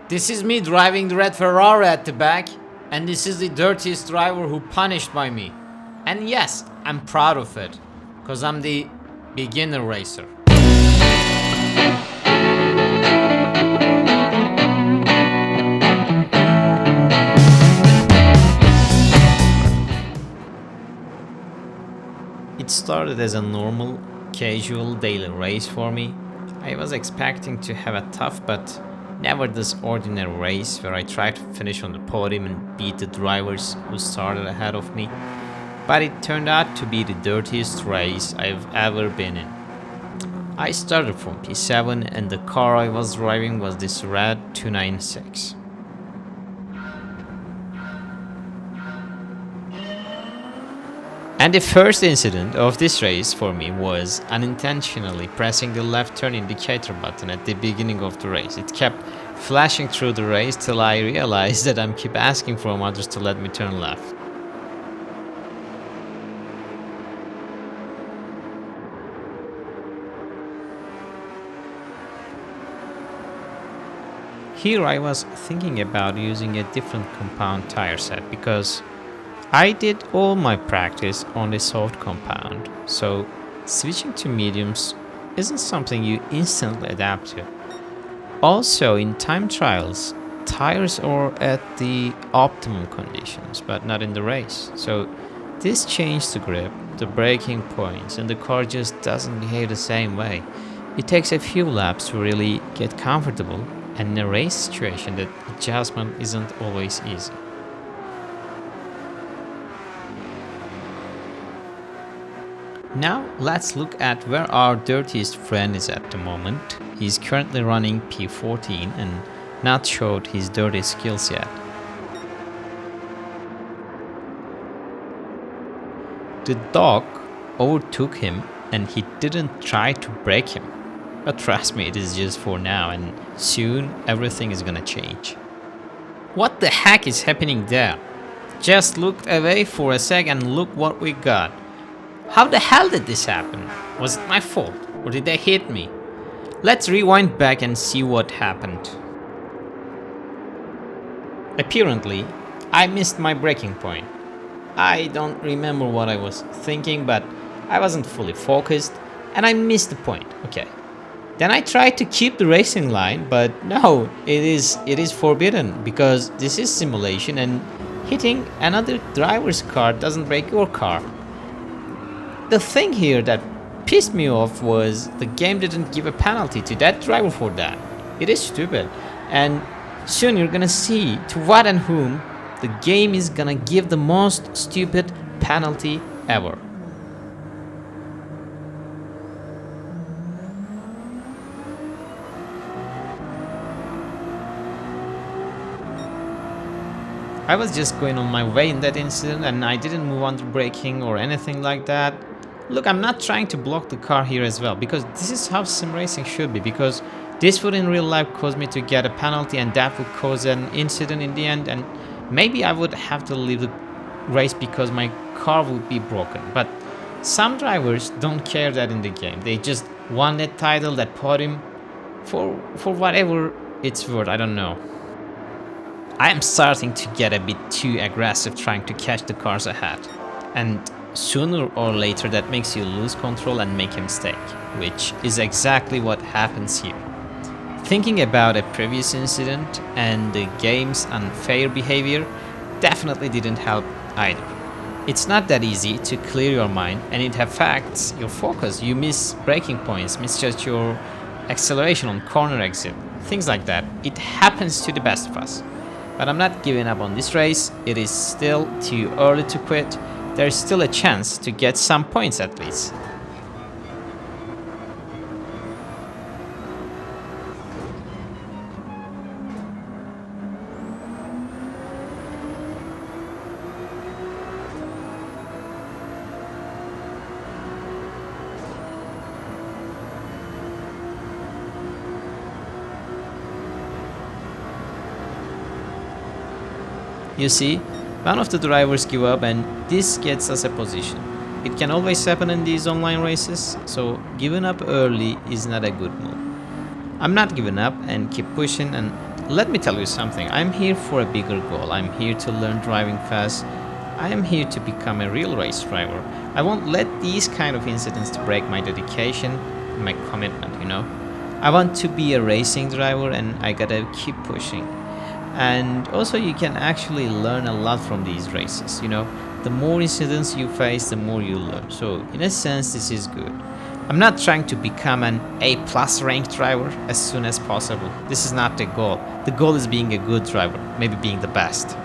This is me driving the red Ferrari at the back, and this is the dirtiest driver who punished by me. And yes, I'm proud of it, cause I'm the beginner racer. It started as a normal, casual daily race for me. I was expecting to have a tough but never this ordinary race where I tried to finish on the podium and beat the drivers who started ahead of me. But it turned out to be the dirtiest race I've ever been in. I started from P7 and the car I was driving was this red 296. And the first incident of this race for me was unintentionally pressing the left turn indicator button at the beginning of the race. It kept flashing through the race till I realized that I'm keep asking from others to let me turn left. Here I was thinking about using a different compound tire set because I did all my practice on the soft compound, so switching to mediums isn't something you instantly adapt to. Also, in time trials, tires are at the optimum conditions, but not in the race. So this changed the grip, the braking points, and the car just doesn't behave the same way. It takes a few laps to really get comfortable, and in a race situation, that adjustment isn't always easy. Now let's look at where our dirtiest friend is at the moment. He's currently running P14 and not showed his dirty skills yet. The dog overtook him and he didn't try to break him. But trust me, it is just for now and soon everything is gonna change. What the heck is happening there? Just looked away for a sec and look what we got. How the hell did this happen? Was it my fault or did they hit me? Let's rewind back and see what happened. Apparently, I missed my braking point. I don't remember what I was thinking, but I wasn't fully focused and I missed the point. Okay. Then I tried to keep the racing line, but no, it is forbidden because this is simulation and hitting another driver's car doesn't break your car. The thing here that pissed me off was the game didn't give a penalty to that driver for that. It is stupid. And soon you're gonna see to what and whom the game is gonna give the most stupid penalty ever. I was just going on my way in that incident and I didn't move under braking or anything like that. Look, I'm not trying to block the car here as well because this is how sim racing should be, because this would in real life cause me to get a penalty and that would cause an incident in the end, and maybe I would have to leave the race because my car would be broken. But some drivers don't care that in the game. They just won that title, that podium for whatever it's worth, I don't know. I am starting to get a bit too aggressive trying to catch the cars ahead. And sooner or later that makes you lose control and make a mistake, which is exactly what happens here. Thinking about a previous incident and the game's unfair behavior definitely didn't help either. It's not that easy to clear your mind and it affects your focus. You miss braking points, misjudge your acceleration on corner exit, things like that. It happens to the best of us. But I'm not giving up on this race. It is still too early to quit. There's still a chance to get some points at least. You see, one of the drivers give up and this gets us a position. It can always happen in these online races, so giving up early is not a good move. I'm not giving up and keep pushing, and let me tell you something. I'm here for a bigger goal. I'm here to learn driving fast. I am here to become a real race driver. I won't let these kind of incidents to break my dedication and my commitment. I want to be a racing driver and I gotta keep pushing. And also you can actually learn a lot from these races. The more incidents you face, the more you learn. So in a sense, this is good. I'm not trying to become an A plus ranked driver as soon as possible. This is not the goal. The goal is being a good driver, maybe being the best.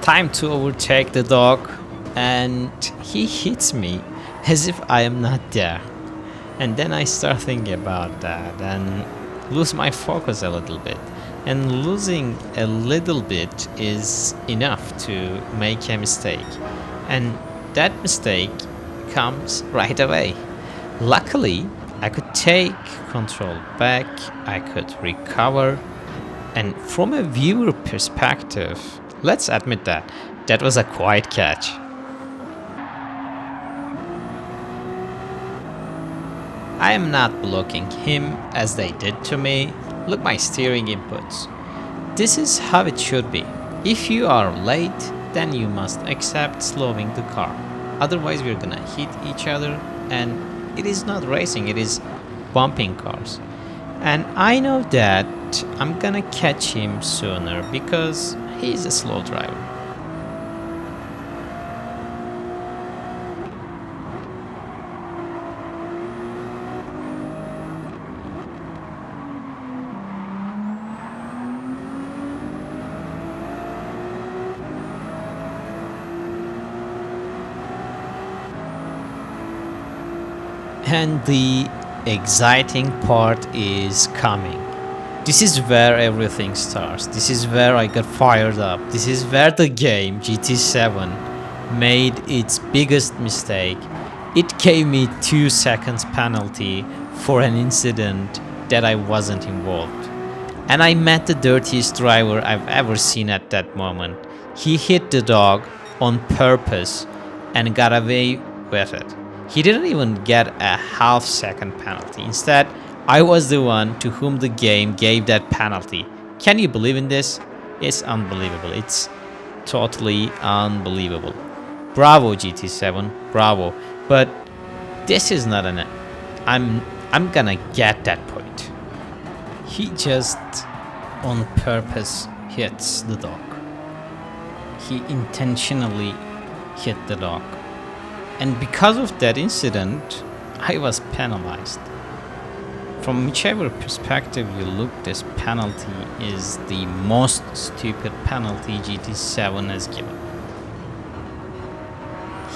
Time to overtake the dog, and he hits me as if I am not there. And then I start thinking about that and lose my focus a little bit. And losing a little bit is enough to make a mistake. And that mistake comes right away. Luckily, I could take control back, I could recover, and from a viewer perspective, let's admit that was a quiet catch. I am not blocking him as they did to me. Look my steering inputs. This is how it should be. If you are late, then you must accept slowing the car. Otherwise we're gonna hit each other, and it is not racing, it is bumping cars. And I know that I'm gonna catch him sooner because he's a slow driver. And the exciting part is coming. This is where everything starts. This is where I got fired up. This is where the game GT7 made its biggest mistake. It gave me 2 seconds penalty for an incident that I wasn't involved. And I met the dirtiest driver I've ever seen at that moment. He hit the dog on purpose and got away with it. He didn't even get a half-second penalty. Instead, I was the one to whom the game gave that penalty. Can you believe in this? It's unbelievable. It's totally unbelievable. Bravo, GT7. Bravo. But this is not an... I'm gonna get that point. He just on purpose hits the dog. He intentionally hit the dog. And because of that incident, I was penalized. From whichever perspective you look, this penalty is the most stupid penalty GT7 has given.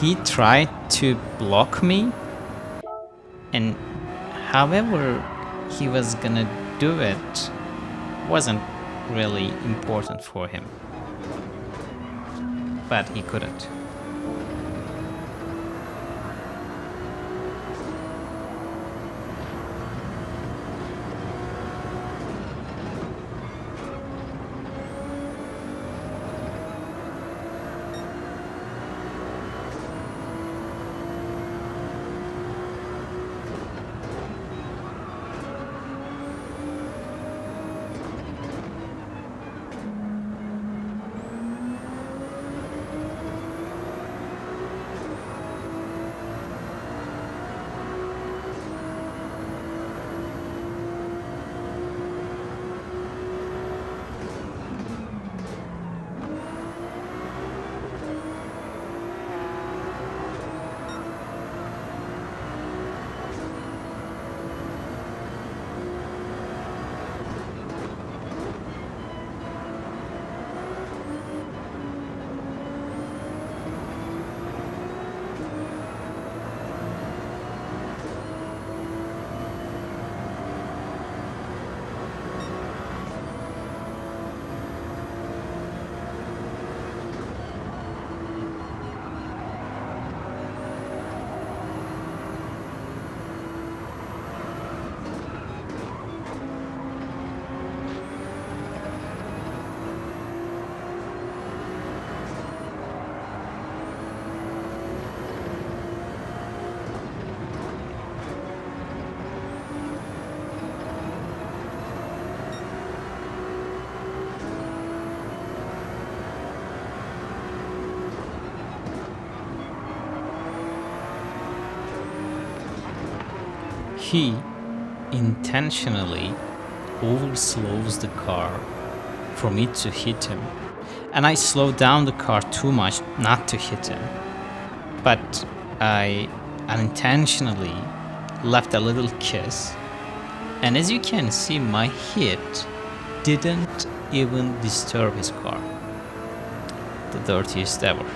He tried to block me, and however he was gonna do it wasn't really important for him. But he couldn't. He intentionally overslows the car for me to hit him. And I slowed down the car too much not to hit him. But I unintentionally left a little kiss. And as you can see, my hit didn't even disturb his car. The dirtiest ever.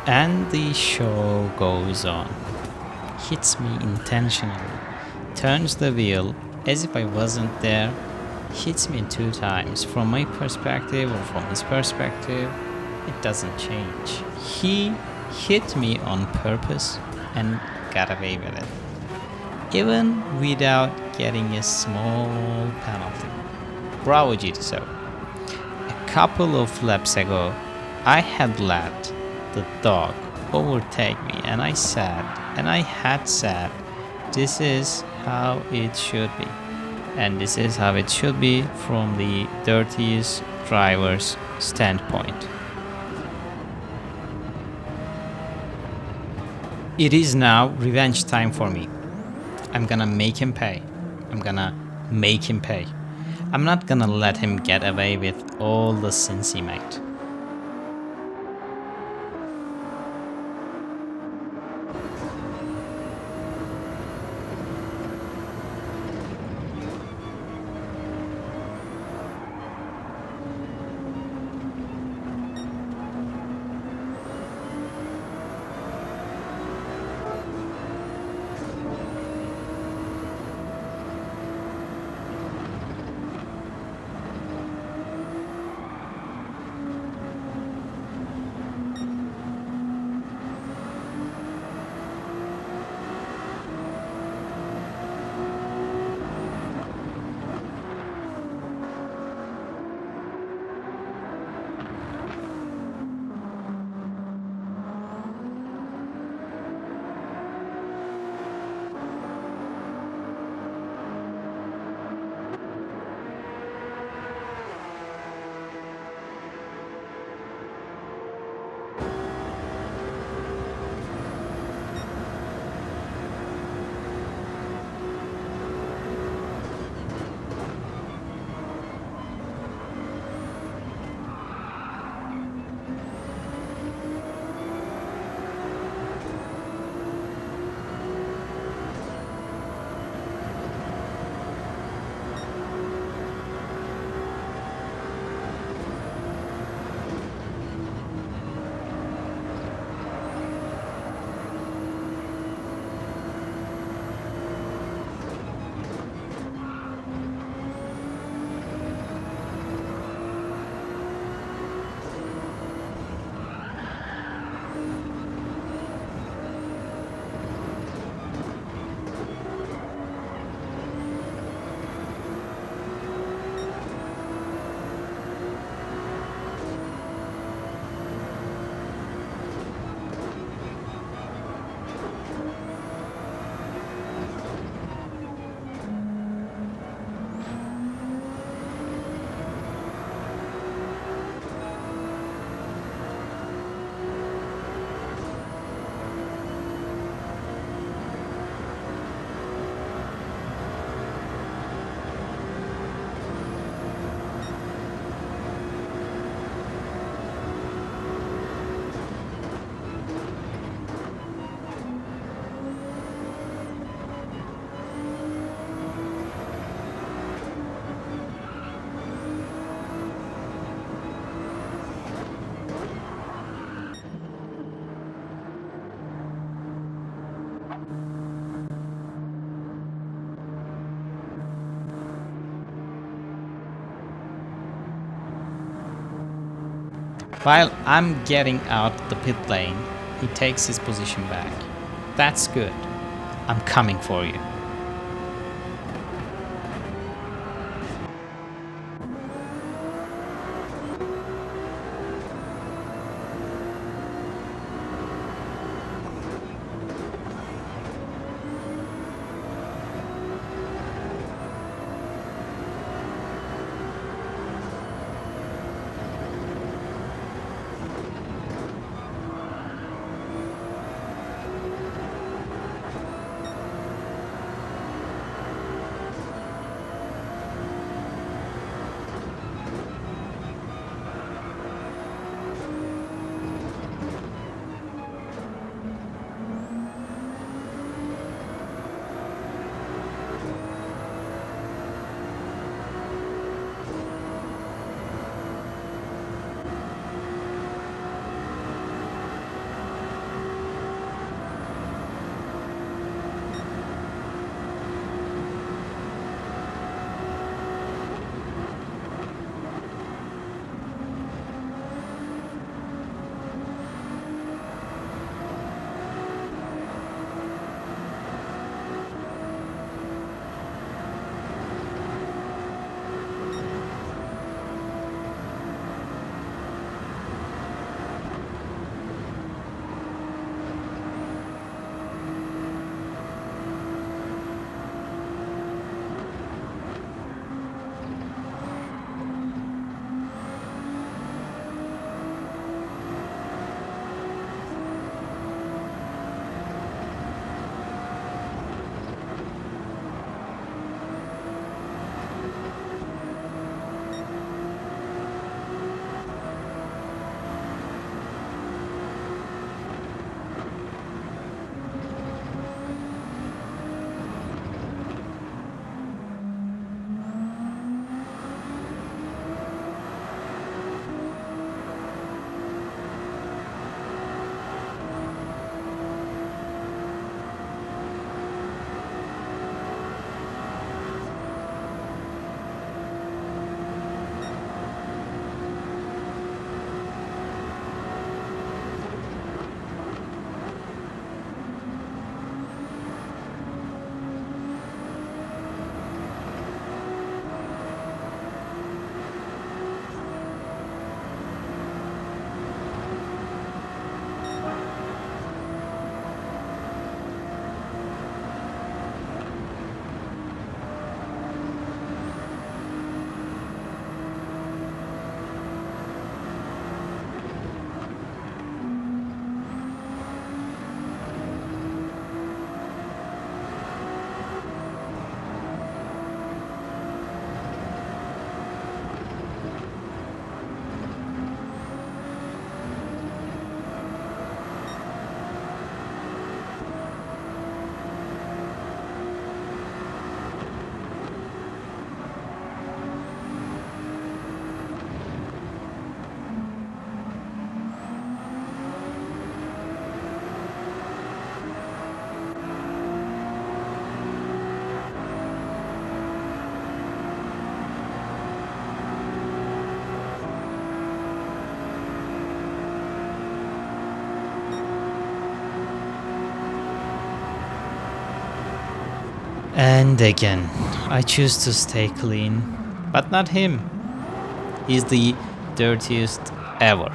And the show goes on. Hits me intentionally, turns the wheel as if I wasn't there, hits me 2 times. From my perspective or from his perspective, it doesn't change. He hit me on purpose and got away with it, even without getting a small penalty. Bravo GTSO. A couple of laps ago, I had let the dog overtake me, and I had said, this is how it should be. And this is how it should be from the dirtiest driver's standpoint. It is now revenge time for me. I'm gonna make him pay. I'm not gonna let him get away with all the sins he made. While I'm getting out the pit lane, he takes his position back. That's good. I'm coming for you. And again, I choose to stay clean, but not him. He's the dirtiest ever.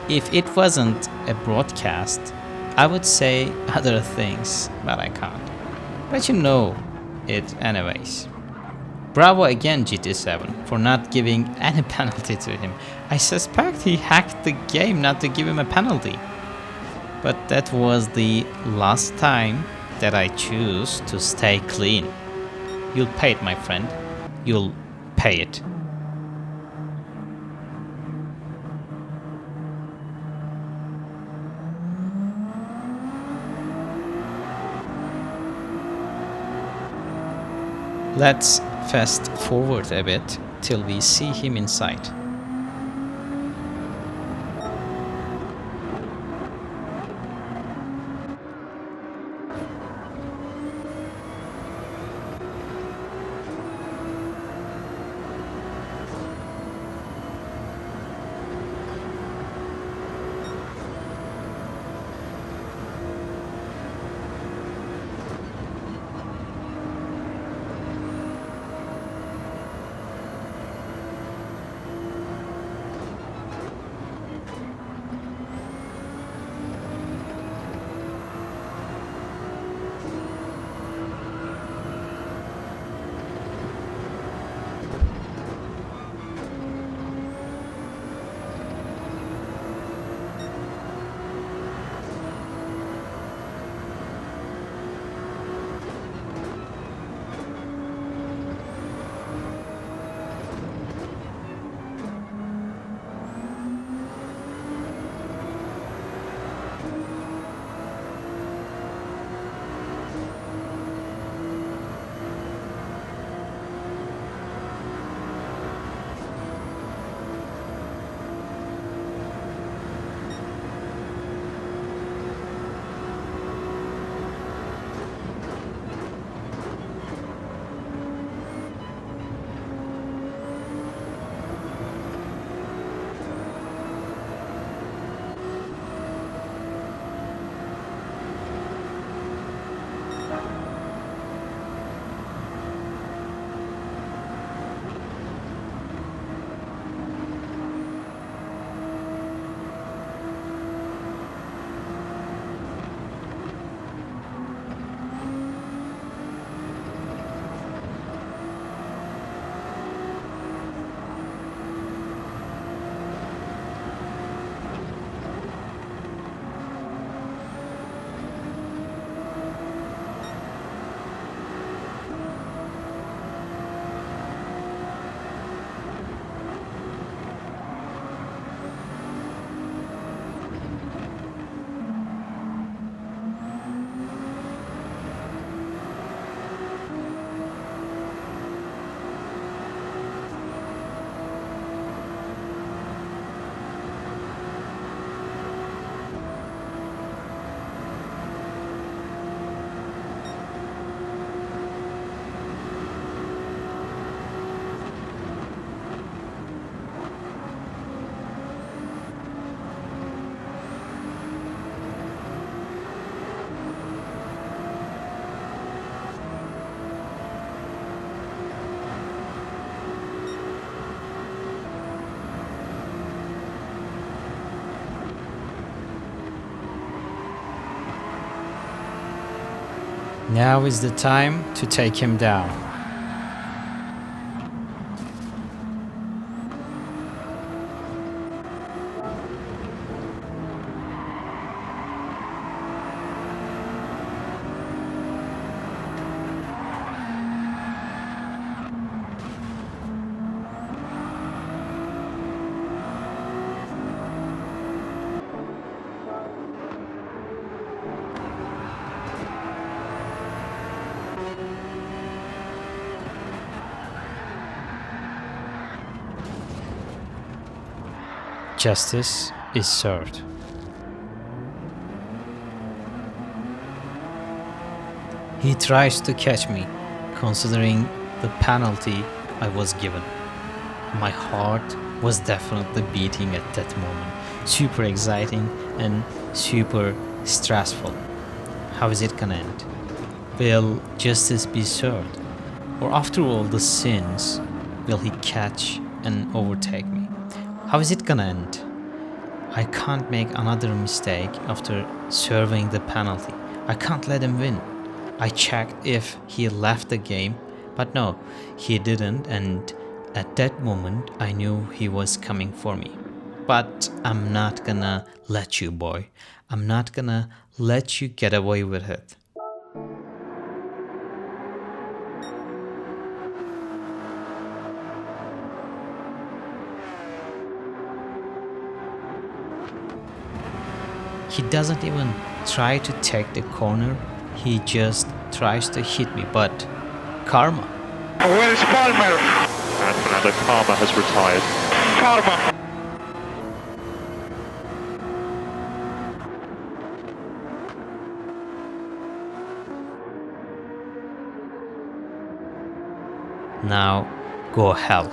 If it wasn't a broadcast, I would say other things, but I can't. But you know it anyways. Bravo again, GT7, for not giving any penalty to him. I suspect he hacked the game not to give him a penalty. But that was the last time that I choose to stay clean. You'll pay it, my friend. You'll pay it. Let's fast forward a bit till we see him inside. Now is the time to take him down. Justice is served. He tries to catch me, considering the penalty I was given. My heart was definitely beating at that moment. Super exciting and super stressful. How is it gonna end? Will justice be served? Or after all the sins, will he catch and overtake me? How is it gonna end? I can't make another mistake after serving the penalty. I can't let him win. I checked if he left the game, but no, he didn't, and at that moment I knew he was coming for me. But I'm not gonna let you, boy. I'm not gonna let you get away with it. He doesn't even try to take the corner, he just tries to hit me, but karma. Where's Palmer? And Fernando Palmer has retired. Palmer. Now go hell.